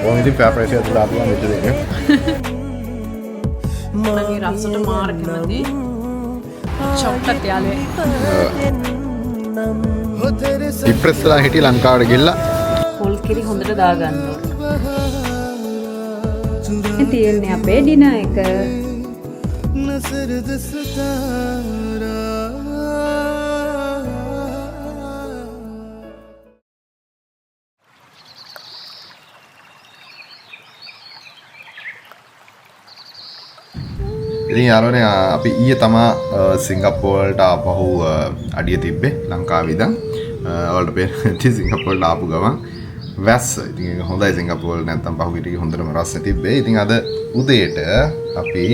ඕන ඉතින් පැප්‍රයිස් එකක් දාපුවා මෙතන දෙන්න. මගේ රසට මාර කැමති චොක්ලට් යාළුවේ. ඩිප්‍රෙස් වෙලා හිටිය ලංකාවට ගිහලා පොල් කිරි හොඳට දාගන්න ඕන. තියෙන්නේ අපේ ඩිනර් එක. ඉතින් යාළුවනේ අපි ඊයේ තමා සිංගප්පූරුවට ආපහු අඩිය තිබ්බේ ලංකාවේ ඉඳන්. ඔයාලට පේන සිංගප්පූරුවට ආපු ගමන් වැස්ස. ඉතින් ඒක හොඳයි සිංගප්පූරුවල නැත්තම් පහුගිය ටිකේ හොඳටම රස්ස තිබ්බේ. ඉතින් අද උදේට අපි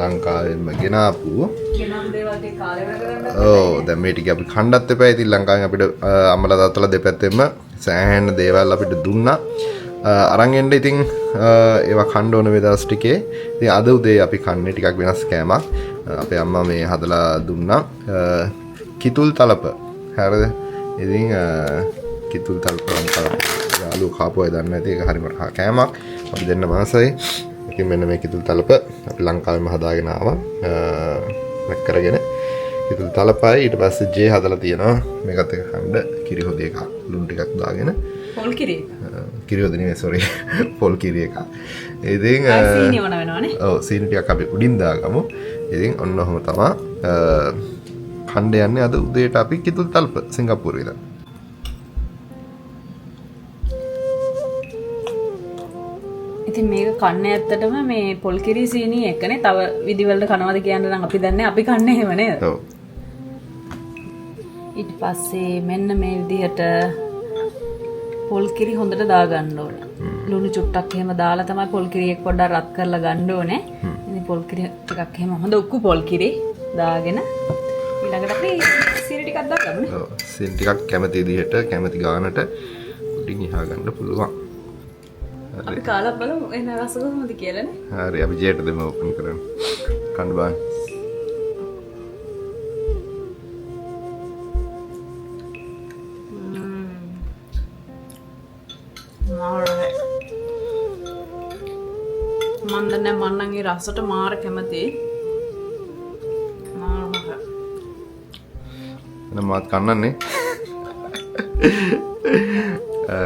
ලංකාවෙන්ම ගෙනාපු දේවල් ටික කාලේ වෙන කරන්න. ඔව් දැන් මේ ටික අපි කණ්ඩත් එපා. ඉතින් ලංකාවෙන් අපිට අම්මලා තාත්තලා දෙපැත්තෙම සෑහෙන දේවල් අපිට දුන්නා. අරන් එන්න ඉතින් ඒවා කන්න ඕන මේ දවස් ටිකේ. ඉතින් අද උදේ අපි කන්නේ ටිකක් වෙනස් කෑමක්. අපේ අම්මා මේ හදලා දුන්නා කිතුල් තලප. හරිද? ඉතින් කිතුල් තලප යාළුවෝ කාපුවා දන්නේ නැති ඒක හරිම කෑමක්. අපි දෙන්න මාසයි. ඉතින් මෙන්න මේ කිතුල් තලප අපි ලංකාවෙම හදාගෙන ආවා. මැක් කරගෙන කිතුල් තලපයි ඊට පස්සේ ජේ හදලා තියෙනවා. මේකත් එක කන්න කිරි හොදි එකක් ලුණු ටිකක් දාගෙන. පොල් කිරි. කිරි හොදි නෙමෙයි සෝරි. පොල් කිරි එකක්. ඉතින් සීනි වුණ වෙනවනේ. ඔව් සීනි ටිකක් අපි උඩින් දාගමු. ඉතින් ඔන්න ඔහම තමයි කණ්ඩ යන්නේ අද උදේට අපි කිතුල් තලප සිංගප්පූරුවේ ඉඳන්. ඉතින් මේක කන්නේ ඇත්තටම මේ පොල් කිරි සීනි එකනේ. තව විදිවලට කනවද කියන්න නම් අපි දන්නේ අපි කන්නේ එහෙම නේද? ඔව්. ඊට පස්සේ මෙන්න මේ විදිහට පොල් කිරි හොඳට දාගන්න ඕන. ලුණු චුට්ටක් එහෙම දාලා තමයි පොල් කිරි එක පොඩ්ඩක් රත් කරලා ගන්න ඕනේ. ඉතින් පොල් කිරි ටිකක් එහෙම හොඳ උක්කු පොල් කිරි දාගෙන ඊළඟට අපි සීනි ටිකක් දාගමු. ඔව් සීනි ටිකක් කැමති විදිහට කැමති ගානට උඩින් ඉහා ගන්න පුළුවන්. අපි කාලා බලමු එන රස කොහොමද කියලානේ. හරි අපි ජේට දෙමු ඕපන් කරමු. කන්න බලන්න. මන් දන්නේ මන්නන්ගේ රසට මාර කැමතියි. එහෙනම් මාත් කන්නන්නේ.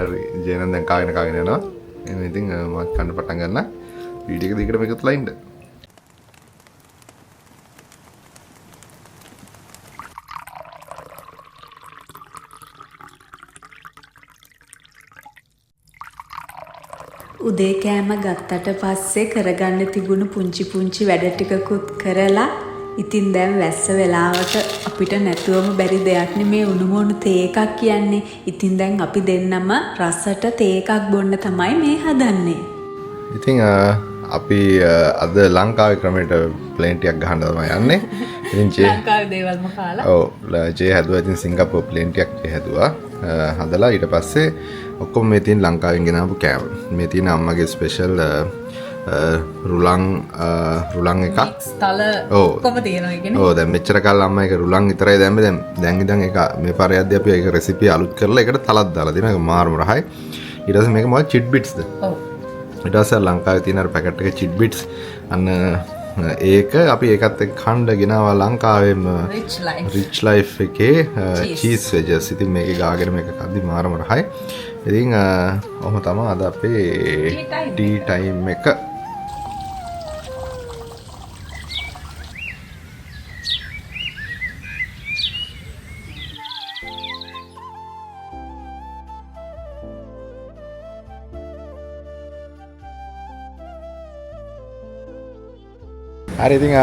හරි ජේනන් දැන් කාගෙන යනවා. එහෙනම් ඉතින් මාත් කන්න පටන් ගන්න. වීඩියෝ එක දිගටම එකතුලා ඉන්න. උදේ කෑම ගත්තට පස්සේ කරගන්න තිබුණු පුංචි වැඩ ටිකකුත් කරලා ඉතින් දැන් වැස්ස වෙලාවට අපිට නැතුවම බැරි දෙයක් නෙමේ උණුමුණු තේ එකක් කියන්නේ. ඉතින් දැන් අපි දෙන්නම රසට තේ එකක් බොන්න තමයි මේ හදන්නේ. ඉතින් අපි අද ලංකාවේ ක්‍රමයට ප්ලේන් ටිකක් ගහන්න තමයි යන්නේ. ඉතින් ජේ ලංකාවේ දේවල්ම කාලා. ඔව් ජේ හැදුවා ඉතින් සිංගප්පූරු ප්ලේන් ටිකක් හැදුවා. හදලා ඊට පස්සේ ඔක්කොම මේ තියෙන ලංකාවෙන් ගෙනාවු කෑම. මේ තියෙන අම්මගේ ස්පෙෂල් රුලන් එකක්. තල ඔක්කොම තියෙනවා කියන්නේ. ඔව් දැන් මෙච්චර කාලෙ අම්මා ඒක රුලන් විතරයි දැම්මේ. දැන් ඉඳන් ඒක මේ පරයද්දී අපි ඒක රෙසිපි අලුත් කරලා ඒකට තලක් දාලා දෙනවා. ඒක මාරම රහයි. ඊට පස්සේ මේක මොකද චිට් බිට්ස්ද? ඔව්. ඊට පස්සේ ලංකාවේ තියෙන අර පැකට් එකේ චිට් බිට්ස් අන්න ඒක අපි ඒකත් එක්ක කණ්ඩ ගෙනාවා ලංකාවේම රිච් ලයිෆ් එකේ චීස් වෙජස්. ඉතින් මේක ගාගෙන මේක කද්දි මාරම රහයි. ඉතින් ඔහොම තමයි අද අපේ ටී ටයිම් එක. හරි ඉතින්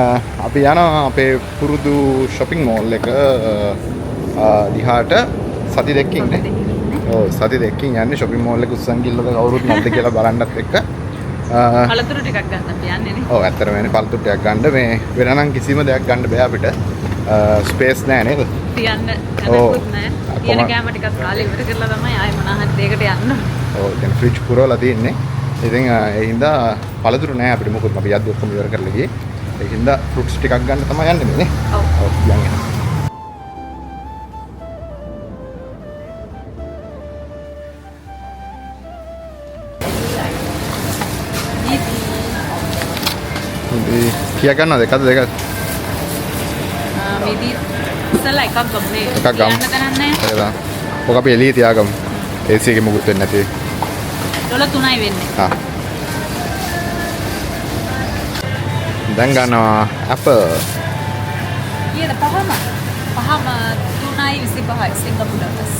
අපි යනවා අපේ පුරුදු shopping mall එක දිහාට සති දෙකකින් නේ. ඔව් සති දෙකකින් යන්නේ shopping mall එක උස්සන් ගිල්ලද කවුරුත් නැද්ද කියලා බලන්නත් එක්ක. පළතුරු ටිකක් ගන්න අපි යන්නේ නේ. ඔව් ඇත්තටම මේ පළතුරු ටිකක් ගන්න මේ වෙන නම් කිසිම දෙයක් ගන්න බෑ අපිට. ස්පේස් නෑ නේද? තියන්න කඩකුත් නෑ. තියෙන කැම ටිකක් කාලේ ඉවර කරලා තමයි ආයෙ මොනවා හරි දෙයකට යන්න. ඔව් දැන් ෆ්‍රිජ් පුරවලා තියෙන්නේ. ඉතින් ඒ හින්දා පළතුරු නෑ අපිට මොකද අපි යද්දි ඔක්කොම ඉවර කරලා ගියේ. ඒ හින්දා ෆෘට්ස් ටිකක් ගන්න තමයි යන්නේ මේ නේ. ඔව්. ඔව් යන්න. කියා ගන්නවද එකද දෙකද? මිදි ඉස්සලා එකක් ගමුනේ. එකක් ගමු. කියන්න තැනක් නැහැ. ඒක තමයි. ඔක අපි එළියේ තියාගමු. AC එකේ මොකුත් වෙන්නේ නැති. $3යි වෙන්නේ. හා. දැන් ගන්නවා Apple. කීයද පහම? පහම 3.25යි සිංගප්පූරු ඩොලර්ස්.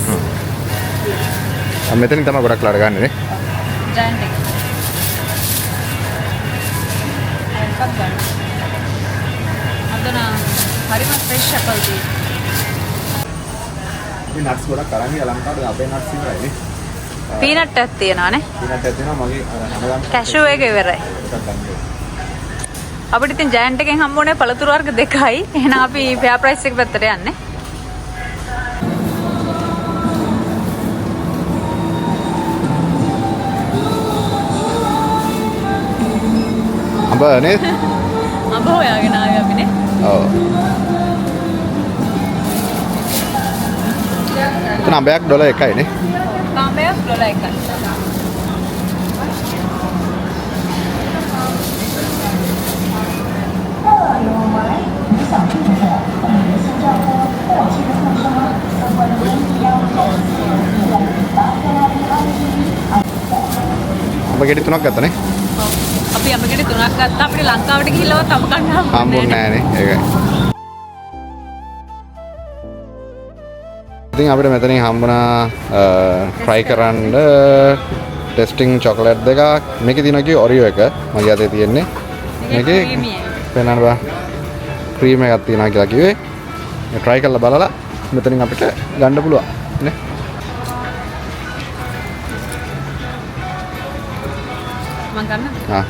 මෙතනින් තමයි ගොඩක් ලාට ගන්න නේ. ජයන්ට් එක. එකක් ගන්න. අදන හරිම ෆ්‍රෙෂ් ඇපල් මේ නට්ස් ගොඩක් අරන් ගියා ලංකාවට අපේ නට්ස් ඉවරයි නේ. පීනට් එකක් තියෙනවා නේ. පීනට් එකක් තියෙනවා මගේ හැමදාම කැෂුව් එක ඉවරයි. එකක් ගන්න. අපිට ඉතින් ජයන්ට් එකෙන් හම්බුනේ පළතුරු වර්ග දෙකයි. එහෙනම් අපි ෆෙයා ප්‍රයිස් එක පැත්තට යන්නේ. අඹ නේද? අඹ හොයාගෙන ආවේ අපි නේ. ඔව්. එතන අඹයක් $1යි නේ. කාඹයක් $1යි. අඹ ගෙඩි 3ක් ගත්තා නේ. අපි අඹගෙඩි 3ක් ගත්තා. අපිට ලංකාවට ගිහිල්ලවත් අඹ කන්න හම්බුන්නේ නැහැ නේ. ඒකයි. ඉතින් අපිට මෙතනින් හම්බුණා try කරන්න ටෙස්ටිං චොකලට් දෙකක්. මේකේ තියෙනවා කි ඔරියෝ එක. මගේ අතේ තියෙන්නේ. මේකේ පෙන්නන්න බා. ක්‍රීම් එකක් තියෙනවා කියලා කිව්වේ. මේ try කරලා බලලා මෙතනින් අපිට ගන්න පුළුවන් නේ. මම ගන්න. ආ.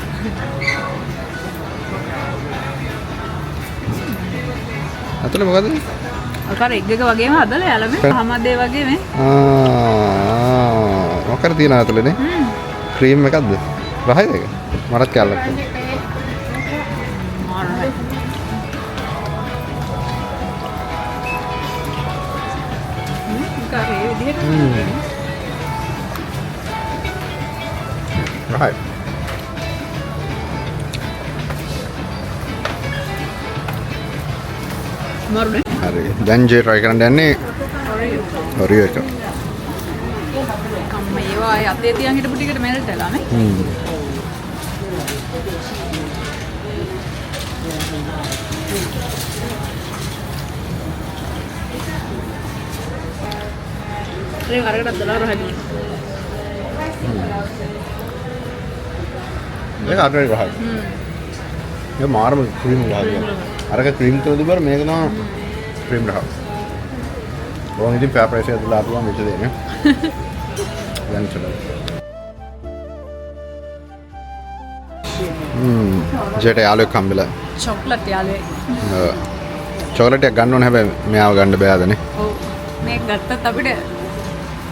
අතන මොකද? අර එග් එක වගේම හදලා යාළුවා මේ පහමදේ වගේ මේ. මොකක්ද තියෙනවද අතලනේ? ක්‍රීම් එකක්ද? රහයිද ඒක? මරත් කැල්ලක්. කාරේ විදිහට. රහයි. මරුනේ. හරි. දැන් ජේ try කරන්න යන්නේ ඔරියෝ එක. කම්ම ඒවා ආයේ අතේ තියන් හිටපු ටිකට මෙල්ට් වෙලා නේ. ඒ වරකට $1 හැදුවා. ඒක අතේ රහයි. ඒ මාරම ක්‍රීම් රහයි. අරක ක්‍රීම් තුන දුබර මේක තමයි ක්‍රීම් රහයි. ඕන ඉතින් ෆෙයා ප්‍රයිස් එක දාලා පුළුවන් මෙච්ච දෙන්නේ. දැන් චලෝ. ජෙට යාළුවෙක් හම්බෙලා. චොක්ලට් යාළුවේ. චොකලට් එකක් ගන්න ඕනේ හැබැයි මෙයාව ගන්න බෑදනේ. ඔව්. මේක ගත්තත් අපිට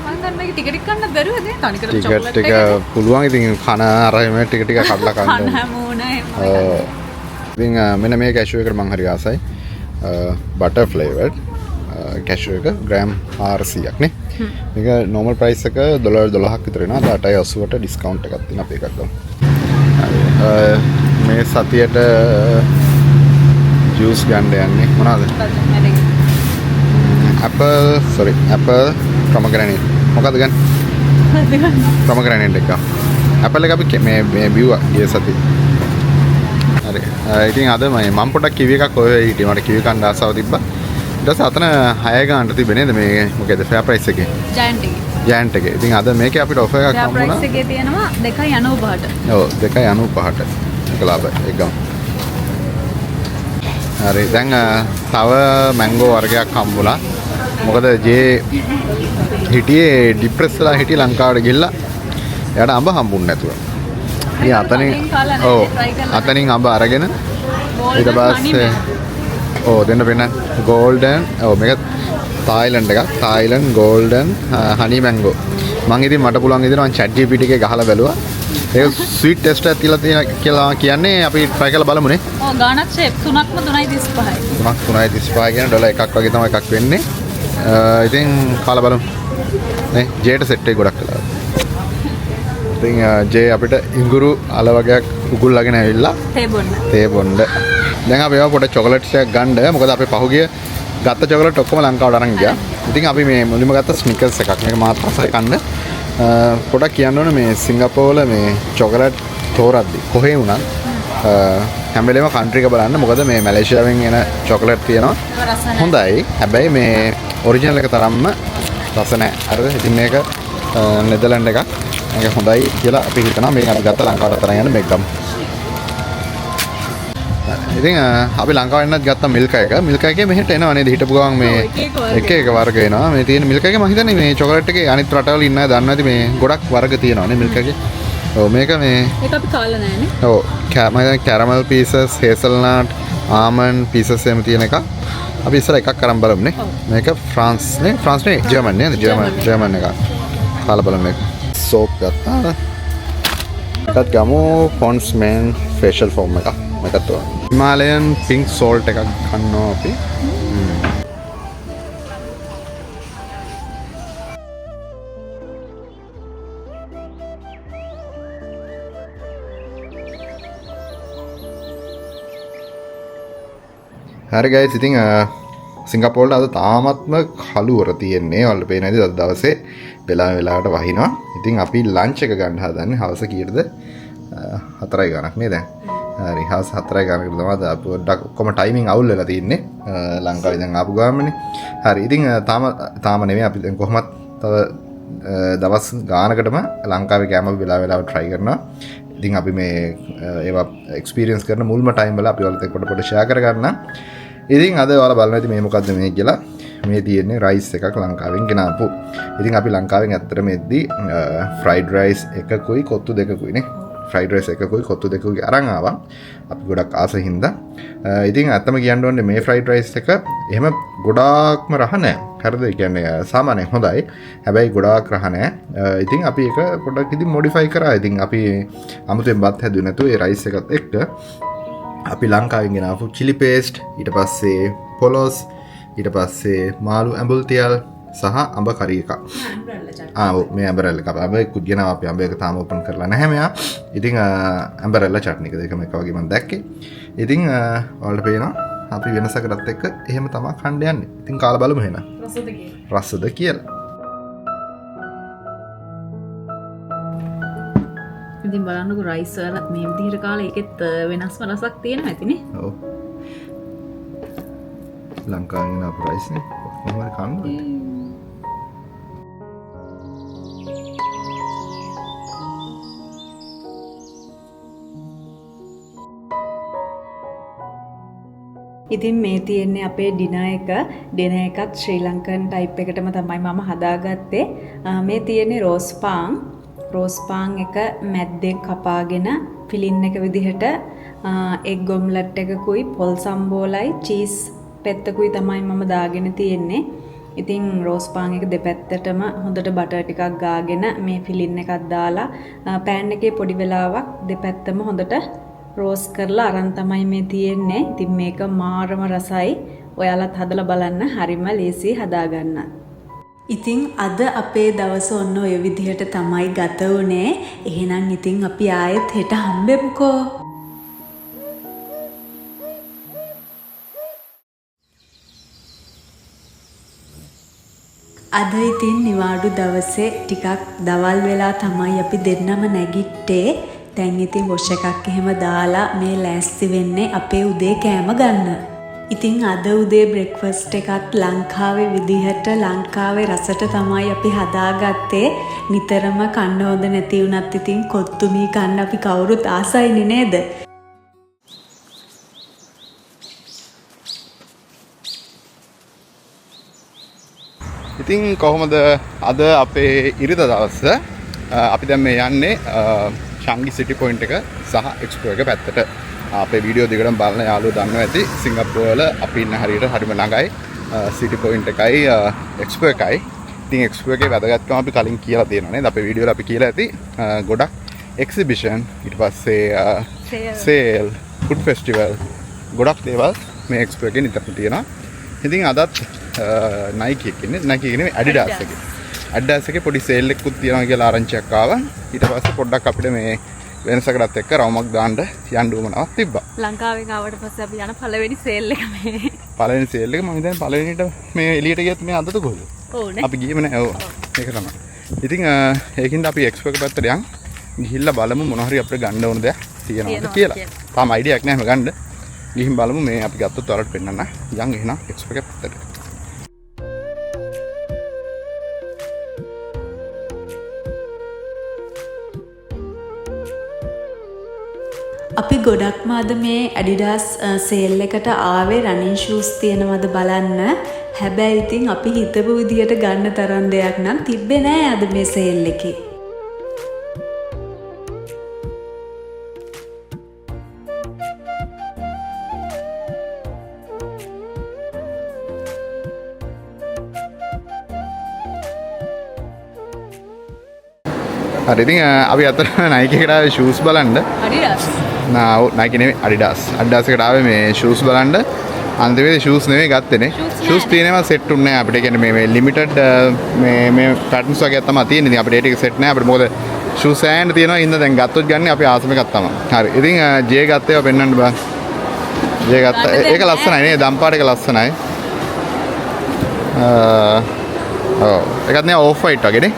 මම දැන් මේක ටික ටික කන්න බැරුව නේ තනිකර චොක්ලට් ටික පුළුවන් ඉතින් කන අර මේ ටික ටික කඩලා කන්න. කන හැමෝනේ. ඉතින් මෙන්න මේ කැෂුව එකට මම හරි ආසයි. බටර් ෆ්ලේවර්ඩ් කැෂුව එක ග්‍රෑම් 400ක් නේ. මේක නෝමල් ප්‍රයිස් එක $12ක් විතර වෙනවා. 8.80ට ඩිස්කවුන්ට් එකක් තියෙනවා අපි එකක් ගමු. මේ සතියට ජූස් ගන්න යන්නේ මොනවද? apple pomegranate. මොකද්ද ගන්න? pomegranate එක. apple එක අපි මේ බිව්වා ගිය සතියේ. හරි. ඉතින් අද මම පොඩක් කිවි එකක් ඔය හිටියේ මට කිවි කන්න ආසාව තිබ්බා. ඊට පස්සේ අතන 6 ගානට තිබ්බේ නේද මේ මොකේද ෆෙයා ප්‍රයිස් එකේ? ජයන්ට් එකේ. ඉතින් අද මේකේ අපිට ඔෆර් එකක් හම්බුණා. ෆෙයා ප්‍රයිස් එකේ තියෙනවා 2.95ට. ඔව් 2.95ට. ඒක ලාභයි. ඒක ගමු. හරි. දැන් තව මැංගෝ වර්ගයක් හම්බුණා. මොකද ජේ හිටියේ ඩිප්‍රෙස් වෙලා හිටියේ ලංකාවට ගිහිල්ලා එයාට අඹ හම්බුන්නේ නැතුව. ඉතින් අතනින් අඹ අරගෙන ඊට පස්සේ දෙන්න වෙන ගෝල්ඩන් මේක තායිලන්ඩ් එකක් තායිලන්ඩ් ගෝල්ඩන් හනි මැංගෝ මම ඉතින් මට පුළුවන් විදිහට මම chat GPT එකේ ගහලා බැලුවා ඒක ස්වීට් ටෙස්ට් එකක් තියලා තියෙන කියලා කියන්නේ අපි try කරලා බලමුනේ ඔව් ගානක් ෂේප් තුනක්ම 3.35යි 3.35 කියන ඩොලර් එකක් වගේ තමයි එකක් වෙන්නේ ඉතින් කාලා බලමු නේ ජේට සෙට් එක ගොඩක් කළා ඉතින් ජේ අපිට ඉඟුරු අල වගේක් උගුල්ලාගෙන ඇවිල්ලා තේ බොන්න. දැන් අපි ඒවා පොඩ චොකලට් එකක් ගන්න. මොකද අපි පහුගිය ගත්ත චොකලට් ඔක්කොම ලංකාවට අරන් ගියා. ඉතින් අපි මේ මුලින්ම ගත්ත ස්නිකර්ස් එකක්. මේක මාත් රසයි කන්න. පොඩක් කියන්න ඕනේ මේ සිංගප්පූරුවල මේ චොකලට් තෝරද්දි කොහේ වුණත් හැම වෙලේම කන්ට්‍රි එක බලන්න. මොකද මේ මැලේසියාවෙන් එන චොකලට් තියෙනවා. හොඳයි. හැබැයි මේ ඔරිජිනල් එක තරම්ම රස නැහැ. හරිද? ඉතින් මේක නෙදර්ලන්ඩ් එකක්. මේක හොඳයි කියලා අපි හිතනවා. මේක අපි ගත්ත ලංකාවට අතරන් යන මේක ගමු. ඉතින් අපි ලංකාවෙන් නැත් ගත්ත මිල්ක් එක. මිල්ක් එකේ මෙහෙට එනවා නේද? හිටපු ගමන් මේ එක එක වර්ග එනවා. මේ තියෙන මිල්ක් එකේ මම හිතන්නේ මේ චොකලට් එකේ අනිත් රටවල ඉන්න අය දන්නේ නැති මේ ගොඩක් වර්ග තියෙනවා නේ මිල්ක් එකේ. ඔව් මේක මේ ඒක අපි කාලා නැහැ නේ. ඔව් මම කැරමල් පීසස්, හේසල්නට්, ආමන්ඩ් පීසස් එහෙම තියෙන එක. අපි ඉස්සර එකක් අරන් බලමු නේ. මේක ෆ්‍රාන්ස් නේ ජර්මන් නේද? ජර්මන් එක. කාලා බලමු මේක. සෝප් ගත්තා. එකත් ගමු පොන්ඩ්ස් මෙන් ෆේෂල් ෆෝම් එක. මේකත් හිමාලයන් පින්ක් සෝල්ට් එකක් ගන්නවා අපි. හරි ගයිස් ඉතින් සිංගප්පූරුවල අද තාමත්ම කළුවර තියෙන්නේ. ඔයාලට පේන්නේ නැද්ද? අද දවසේ වෙලාවට වහිනවා. ඉතින් අපි ලන්ච් එක ගන්න හදන්නේ. හවස කීයටද? 4යි ගණක් නේ දැන්. හරි හවස 4යි ගණකට තමයි අපි පොඩ්ඩක් ඔක්කොම ටයිමින් අවුල් වෙලා තියෙන්නේ. ලංකාවේ දැන් ආපු ගාමනේ. හරි ඉතින් තාම නෙමෙයි අපි දැන් කොහොමත් තව දවස් ගානකටම ලංකාවේ කෑම අපි වෙලාවට try කරනවා. ඉතින් අපි මේ ඒවා එක්ස්පීරියන්ස් කරන මුල්ම ටයිම් වල අපි ඔයාලට පොඩ ෂෙයා කරගන්න. ඉතින් අද ඔයාලා බලන්න ඇති මේ මොකද්ද මේ කියලා. මේ තියෙන්නේ රයිස් එකක් ලංකාවෙන් ගෙනාපු. ඉතින් අපි ලංකාවෙන් ඇත්තටම එද්දි ෆ්‍රයිඩ් රයිස් එකකුයි කොත්තු දෙකකුයි නේ. ෆ්‍රයිඩ් රයිස් එකකුයි කොත්තු දෙකකුයි අරන් ආවා. අපි ගොඩක් ආස හින්දා. ඉතින් ඇත්තම කියන්න ඕනේ මේ ෆ්‍රයිඩ් රයිස් එක එහෙම ගොඩාක්ම රහ නැහැ. හරිද? ඒ කියන්නේ සාමාන්‍යයෙන් හොඳයි. හැබැයි ගොඩාක් රහ නැහැ. ඉතින් අපි ඒක පොඩ්ඩක් ඉතින් මොඩිෆයි කරා. ඉතින් අපි අමුතුවෙන් බත් හැදුවේ නැතුව ඒ රයිස් එකත් එක්ක අපි ලංකාවෙන් ගෙනාවු chili paste ඊට පස්සේ පොලොස් ඊට පස්සේ මාළු ඇඹුල් තියල් සහ අඹ කරි එකක්. ඔව් මේ ඇඹරෙල්ල එක. අපි කුඩියනවා අපි අඹ එක තාම ඕපන් කරලා නැහැ මෙයා. ඉතින් ඇඹරෙල්ල චට්නි එක දෙකම එක වගේ මම දැක්කේ. ඉතින් ඔයාලට පේනවා අපි වෙනසකටත් එක්ක එහෙම තමයි කණ්ඩ යන්නේ. ඉතින් කාලා බලමු එහෙනම්. රසද කියලා. ඉතින් බලන්නකො රයිස් වලත් මේ විදිහට කාලා ඒකෙත් වෙනස්ම රසක් තියෙනවා ඇතිනේ. ඔව්. ලංකාවේ න අප රයිස් නේ. මොනවද කන්නේ? ඉතින් මේ තියෙන්නේ අපේ ඩිනර් එක. ඩිනර් එකත් ශ්‍රී ලංකන් ටයිප් එකටම තමයි මම හදාගත්තේ. මේ තියෙන්නේ රෝස් පාන් එක මැද්දෙන් කපාගෙන ෆිලින් එක විදිහට එග් ඔම්ලට් එකකුයි පොල් සම්බෝලයි චීස් පෙත්තකුයි තමයි මම දාගෙන තියෙන්නේ. ඉතින් රෝස් පාන් එක දෙපැත්තටම හොඳට බටර් ටිකක් ගාගෙන මේ ෆිලින් එකක් දාලා පෑන් එකේ පොඩි වෙලාවක් දෙපැත්තම හොඳට රෝස් කරලා අරන් තමයි මේ තියෙන්නේ. ඉතින් මේක මාරම රසයි. ඔයාලත් හදලා බලන්න. හරිම ලේසි හදාගන්න. ඉතින් අද අපේ දවස ඔන්න ඔය විදිහට තමයි ගත වුනේ. එහෙනම් ඉතින් අපි ආයෙත් හෙට හම්බෙමුකෝ. අද ඉතින් නිවාඩු දවසේ ටිකක් දවල් වෙලා තමයි අපි දෙන්නම නැගිට්ටේ. දැන් ඉතින් වොෂ් එකක් එහෙම දාලා මේ ලෑස්ති වෙන්නේ අපේ උදේ කෑම ගන්න. ඉතින් අද උදේ බ්‍රෙක්ෆාස්ට් එකත් ලංකාවේ විදිහට ලංකාවේ රසට තමයි අපි හදාගත්තේ. නිතරම කන්න හොඳ නැති වුණත් ඉතින් කොත්තු මී කන්න අපි කවුරුත් ආසයිනේ නේද? ඉතින් කොහොමද අද අපේ ඉරිදා දවස? අපි දැන් මේ යන්නේ ශාංගි සිටි පොයින්ට් එක සහ එක්ස්පෝ එක පැත්තට. අපේ වීඩියෝ දිගටම බලන යාළුවෝ දන්නවා ඇති සිංගප්පූරුවල අපි ඉන්න හරියට හරිම ළඟයි සිටි පොයින්ට් එකයි එක්ස්පෝ එකයි. ඉතින් එක්ස්පෝ එකේ වැදගත්කම අපි කලින් කියලා තියෙනවා නේද? අපේ වීඩියෝ වල අපි කියලා ඇති ගොඩක් එක්සිබිෂන් ඊට පස්සේ සේල් ෆුඩ් ෆෙස්ටිවල් ගොඩක් දේවල් මේ එක්ස්පෝ එකේ නිතරම තියෙනවා. ඉතින් අදත් Nike එකේ නෙමෙයි Adidas එකේ. ඇඩ්ඩාස් එකේ පොඩි සේල් එකකුත් තියෙනවා කියලා ආරංචියක් ආවා. ඊට පස්සේ පොඩ්ඩක් අපිට මේ වෙනසකටත් එක්ක රවුමක් දාන්න යන්න උවමනාවක් තිබ්බා. ලංකාවෙන් ආවට පස්සේ අපි යන පළවෙනි සේල් එක මේ. පළවෙනි සේල් එක මම හිතන්නේ පළවෙනිට මේ එළියට ගියත් මේ අදද කොහොමද? ඔව් නේ. අපි ගියේම නෑ. ඔව්. ඒක තමයි. ඉතින් ඒකින්ද අපි එක්ස්පෝ එක පැත්තට යන් ගිහිල්ලා බලමු මොන හරි අපිට ගන්න ඕන දෙයක් තියෙනවද කියලා. තාම අයිඩියාවක් නැහැ මම ගන්න. ගිහින් බලමු මේ අපි ගත්තොත් ඔයාලට පෙන්නන්න. යන් එහෙනම් එක්ස්පෝ එක පැත්තට. අපි ගොඩක්ම අද මේ ඇඩිඩාස් සේල් එකට ආවේ රනින් ෂූස් තියෙනවද බලන්න. හැබැයි ඉතින් අපි හිතපු විදියට ගන්න තරම් දෙයක් නම් තිබ්බේ නෑ අද මේ සේල් එකේ. හරි ඉතින් අපි අතර Nike එකට ආවේ shoes බලන්න. Adidas. Nike නෙමෙයි Adidas. Adidas එකට ආවේ මේ shoes බලන්න. අන්තිමේදී shoes නෙමෙයි ගත්තේනේ. shoes තියෙනවා set උන්නේ නැහැ අපිට. කියන්නේ මේ limited මේ patterns වගේ තමයි තියෙන්නේ. ඉතින් අපිට ඒක ටික set නැහැ. අපිට මොකද shoes and තියෙනවා. ඉන්න දැන් ගත්තොත් ගන්න අපි ආසම එකක් තමයි. හරි. ඉතින් J ගත්තේව පෙන්වන්න බෑ. J ගත්තා. ඒක ලස්සනයි නේ. දම්පාට එක ලස්සනයි. ඔව්. ඒකත් නේ off white වගේ නේ.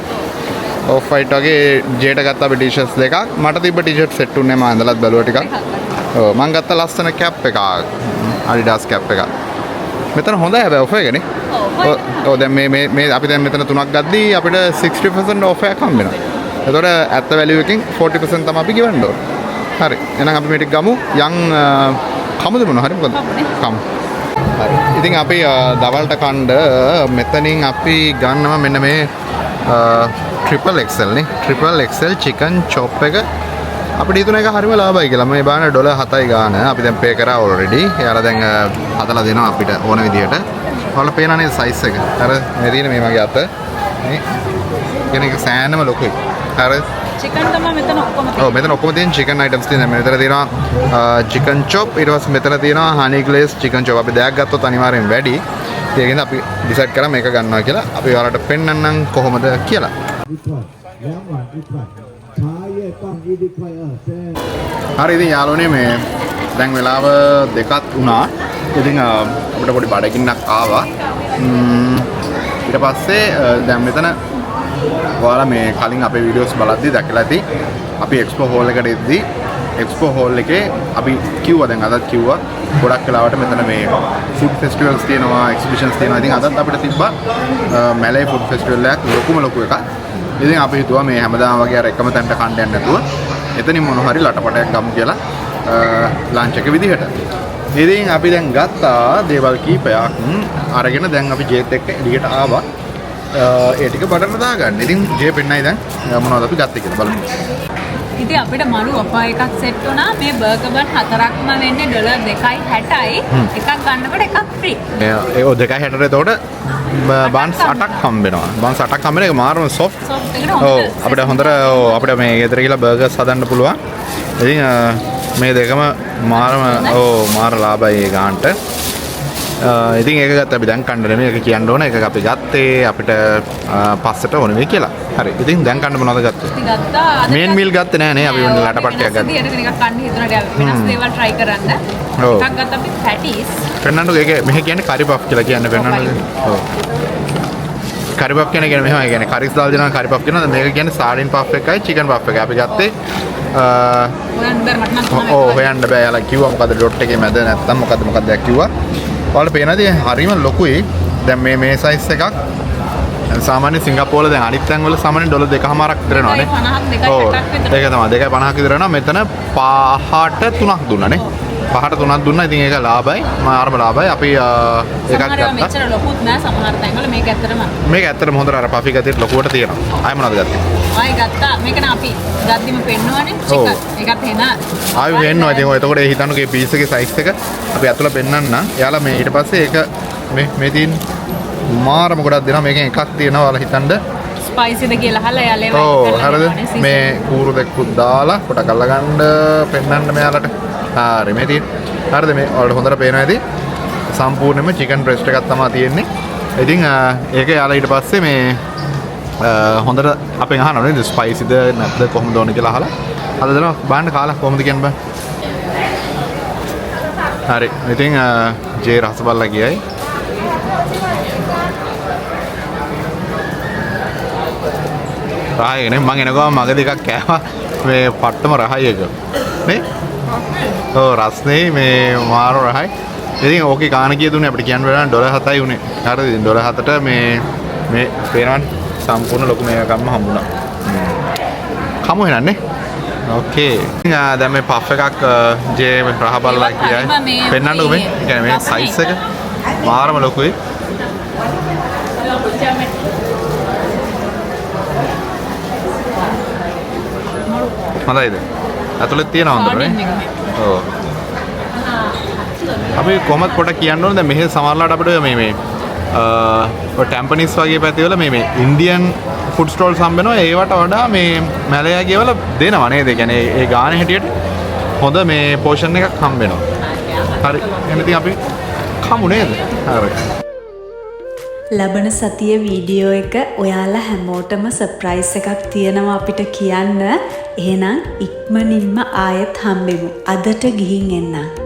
off white වගේ J-ට ගත්ත අපි t-shirts දෙකක්. මට තිබ්බ t-shirt set උන්නේ මම ඇඳලත් බැලුවා ටිකක්. ඔව් මම ගත්ත ලස්සන cap එකක්. Adidas cap එකක්. මෙතන හොඳයි හැබැයි offer එකනේ. ඔව් දැන් මේ අපි දැන් මෙතන තුනක් ගද්දී අපිට 60% offer එකක් හම්බ වෙනවා. එතකොට ඇත්ත value එකකින් 40% තමයි අපි ගෙවන්න ඕන. හරි. එහෙනම් අපි මේ ටික ගමු. යන් කමුද මොනවා හරි මොකද? කමු. හරි. ඉතින් අපි දවල්ට කණ්ඩ මෙතනින් අපි ගන්නවා මෙන්න මේ triple XL නේ. triple XL chicken chop එක අපිට හිතුණ එක හරිම ලාභයි කියලා. මේ බාන $7යි ගාන. අපි දැන් පේ කරා already. එයාලා දැන් හදලා දෙනවා අපිට ඕන විදියට. ඔයාලා පේනවා නේද size එක? අර මේ තියෙන මේ වගේ අත. මේ කෙනෙක් සෑනම ලොකුයි. අර chicken තමයි මෙතන ඔක්කොම තියෙන්නේ. ඔව් මෙතන ඔක්කොම තියෙන chicken items තියෙනවා. මෙතන තියෙනවා chicken chop. ඊට පස්සේ මෙතන තියෙනවා honey glazed chicken chop. අපි දෙයක් ගත්තොත් අනිවාර්යෙන් වැඩි. ඒකෙන්ද අපි decide කරා මේක ගන්නවා කියලා. අපි ඔයාලට පෙන්නන්නම් කොහොමද කියලා. හරි ඉතින් යාළුවනේ මේ දැන් වෙලාව දෙකක් වුණා. ඉතින් අපිට පොඩි බඩගින්නක් ආවා. ඊට පස්සේ දැන් මෙතන ඔයාලා මේ කලින් අපේ වීඩියෝස් බලද්දි දැකලා ඇති අපි එක්ස්පෝ හෝල් එකට එද්දි එක්ස්පෝ හෝල් එකේ අපි කිව්වා දැන් අදත් කිව්වා ගොඩක් වෙලාවට මෙතන මේ ෆුඩ් ෆෙස්ටිවල්ස් තියෙනවා එක්සිබිෂන්ස් තියෙනවා. ඉතින් අදත් අපිට තිබ්බා මැලේ ෆුඩ් ෆෙස්ටිවල් එකක් ලොකු එකක්. ඉතින් අපි හිතුවා මේ හැමදාම වගේ අර එකම තැනට කන්න යන්න නැතුව එතනින් මොන හරි ලටපටයක් ගමු කියලා ලන්ච් එක විදිහට. ඉතින් අපි දැන් ගත්තා දේවල් කීපයක් අරගෙන දැන් අපි ජේත් එක්ක එළියට ආවා. ඒ ටික බඩට දාගන්න. ඉතින් ජේ පෙන්නයි දැන් මොනවද අපි ගත්තේ කියලා බලමු. ඉතින් අපිට මළු ඔපා එකක් සෙට් වුණා. මේ බර්ගර් බන් 4ක්ම වෙන්නේ $2.60යි. එකක් ගන්නකොට එකක් ෆ්‍රී. ඒ 2.60ට එතකොට බන්ස් 8ක් හම්බ වෙනවා. බන්ස් 8ක් හම්බ වෙන එක මාරම සොෆ්ට්. ඔව් අපිට හොඳට අපිට මේ ගෙදර ගිහලා බර්ගර්ස් හදන්න පුළුවන්. ඉතින් මේ දෙකම මාරම මාර ලාභයි ඒ ගානට. ඉතින් ඒක ගත්ත අපි දැන් කන්න නෙමෙයි ඒක කියන්න ඕන. ඒක අපි ගත්තේ අපිට පස්සට ඕන වෙයි කියලා. හරි. ඉතින් දැන් කන්න මොනවද ගත්තේ? අපි ගත්තා මේන් මීල් ගත්තේ නෑ නේ. අපි වෙන ලටපට්ටියක් ගත්තා. එකක් කන්න හිතුණාට වෙනස් දේවල් try කරන්න. එකක් ගත්තා අපි පැටිස්. පෙන්නන්නකො ඒක මෙහෙ කියන්නේ කරි පෆ් කියලා කියන්නේ පෙන්නන්නකො. ඔව්. කරි පෆ් කියන්නේ මෙහෙම කියන්නේ කරිස් දාලා දෙනවා කරි පෆ් කියනවා. මේක කියන්නේ සාඩින් පෆ් එකයි චිකන් පෆ් එකයි. අපි ගත්තේ හොයන්න බෑ මට නම් ඔව් හොයන්න බෑ. යාලා කිව්වා මොකද ඩොට් එකේ මැද නැත්තම් මොකද්ද කිව්වා. ඔයාලට පේනදී හරිම ලොකුයි. දැන් මේ සයිස් එකක් සාමාන්‍ය සිංගප්පූරුවල දැන් අනිත් තැන් වල සාමාන්‍ය $2.50ක් විතර වෙනවානේ. 50ක් 2.50ක් විතර. ඒක තමයි 2.50ක් විතර වෙනවා. මෙතන 5ට 3ක් දුන්නානේ. 5ට 3ක් දුන්නා. ඉතින් ඒක ලාභයි. මාරම ලාභයි. අපි එකක් ගත්තා. මෙච්චර ලොකුත් නෑ සමහර තැන්වල මේක ඇත්තටම හොඳට අර පෆි ගතියට ලොකුවට තියෙනවා. ආයෙ මොනවද ගත්තේ? ආයෙ ගත්තා. මේක නේ අපි ගද්දිම පෙන්නවනේ චිකන්. ඒකත් එන ආයෙ වෙන්නවා. ඉතින් ඔය එතකොට හිතන්නකෝ මේ පීස් එකේ සයිස් එක අපි අතල පෙන්නන්න. එයාලා මේ ඊට පස්සේ ඒක මේ තියෙන මාරම ගොඩක් දෙනවා. මේකෙන් එකක් තියෙනවා. ඔයාලා හිතන්න ස්පයිසිද කියලා අහලා එයාලා ඒක ඔව් හරිද? මේ කූරු දෙකකුත් දාලා පොඩක් අල්ලගන්න පෙන්නන්න මෙයාලට. හරි මේ තියෙන. හරිද මේ ඔයාලට හොඳට පේනවා ඇති. සම්පූර්ණයෙන්ම චිකන් බ්‍රෙස්ට් එකක් තමයි තියෙන්නේ. ඉතින් ඒක යාලා ඊට පස්සේ මේ හොඳට අපෙන් අහනවා නේද ස්පයිසිද නැත්ද කොහොමද ඕන කියලා අහලා. අද දෙනවා බලන්න කාලා කොහොමද කියන්න බෑ. හරි. ඉතින් ජේ රස බලලා ගියයි. රහයි නේ මං එනකම් මග දෙකක් කෑවා. මේ පට්ටම රහයි එක. නේ? ඔව් රස්නේ මේ මාර රහයි. ඉතින් ඕකේ ගාන කීයද උනේ අපිට කියන්න බැහැ $7යි උනේ. හරිද? $7ට මේ පේනවනේ සම්පූර්ණ ලොකු මේකක්ම හම්බුණා. කමු එහෙනන්නේ. ඕකේ. දැන් මේ පෆ් එකක් ජේ රහ බලලා කියයි. පෙන්නන්නකෝ මේ. ඒ කියන්නේ මේ සයිස් එක මාරම ලොකුයි. හොඳයිද? අතුලේ තියෙනවා හොඳනේ. ඔව්. අපි කොහොමද පොඩ්ඩක් කියන්න ඕනේ දැන් මෙහෙ සමහරලාට අපිට මේ ටැම්පනිස් වගේ පැතිවල මේ ඉන්දියන් ෆුඩ් ස්ටෝල්ස් හම්බෙනවා ඒවට වඩා මේ මැලයාගේ වල දෙනවා නේද? ඒ කියන්නේ ඒ ගානේ හැටියට හොඳ මේ පෝෂන් එකක් හම්බෙනවා. හරි. එහෙනම් ඉතින් අපි කමු නේද? හරි. ලබන සතියේ වීඩියෝ එක ඔයාලා හැමෝටම සර්ප්‍රයිස් එකක් තියෙනවා අපිට කියන්න. එහෙනම් ඉක්මනින්ම ආයෙත් හම්බෙමු. අදට ගිහින් එන්න.